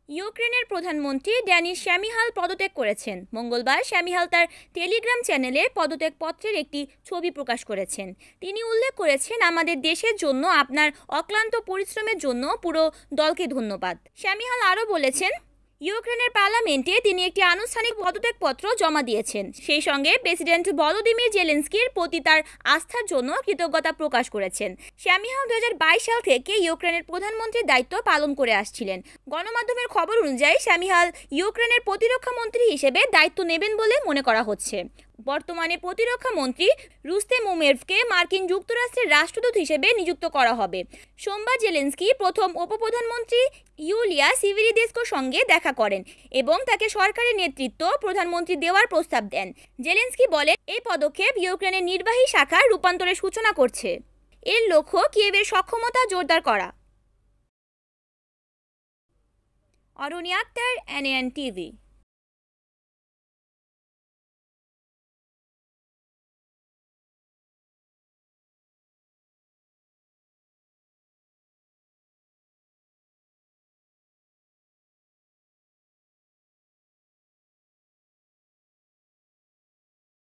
ইউক্রেনের প্রধানমন্ত্রী ড্যানিস শ্যামিহাল পদত্যাগ করেছেন। মঙ্গলবার শ্যামিহাল তার টেলিগ্রাম চ্যানেলে পদত্যাগপত্রের একটি ছবি প্রকাশ করেছেন। তিনি উল্লেখ করেছেন, আমাদের দেশের জন্য আপনার অক্লান্ত পরিশ্রমের জন্য পুরো দলকে ধন্যবাদ। শ্যামিহাল আরও বলেছেন, ইউক্রেনের পার্লামেন্টে তিনি একটি আনুষ্ঠানিক পদত্যাগপত্র জমা দিয়েছেন। সেই সঙ্গে প্রেসিডেন্ট ভলোদিমির জেলেনস্কির প্রতি তার আস্থার জন্য কৃতজ্ঞতা প্রকাশ করেছেন। শ্যামিহাল 2022 সাল থেকে ইউক্রেনের প্রধানমন্ত্রীর দায়িত্ব পালন করে আসছিলেন। গণমাধ্যমের খবর অনুযায়ী শ্যামিহাল ইউক্রেনের প্রতিরক্ষা মন্ত্রী হিসেবে দায়িত্ব নেবেন বলে মনে করা হচ্ছে। বর্তমানে প্রতিরক্ষা মন্ত্রী রুস্তেম উমেরভকে মার্কিন যুক্তরাষ্ট্রের রাষ্ট্রদূত হিসেবে নিযুক্ত করা হবে। সোমবার জেলেনস্কি প্রথম উপপ্রধানমন্ত্রী ইউলিয়া সিভিরিদেস্কোর সঙ্গে দেখা করেন এবং তাকে সরকারি নেতৃত্ব প্রধানমন্ত্রী দেওয়ার প্রস্তাব দেন। জেলেনস্কি বলেন, এই পদক্ষেপ ইউক্রেনের নির্বাহী শাখার রূপান্তরের সূচনা করছে। এর লক্ষ্য কিয়েভের সক্ষমতা জোরদার করা। অরণি আক্তার, NAN TV।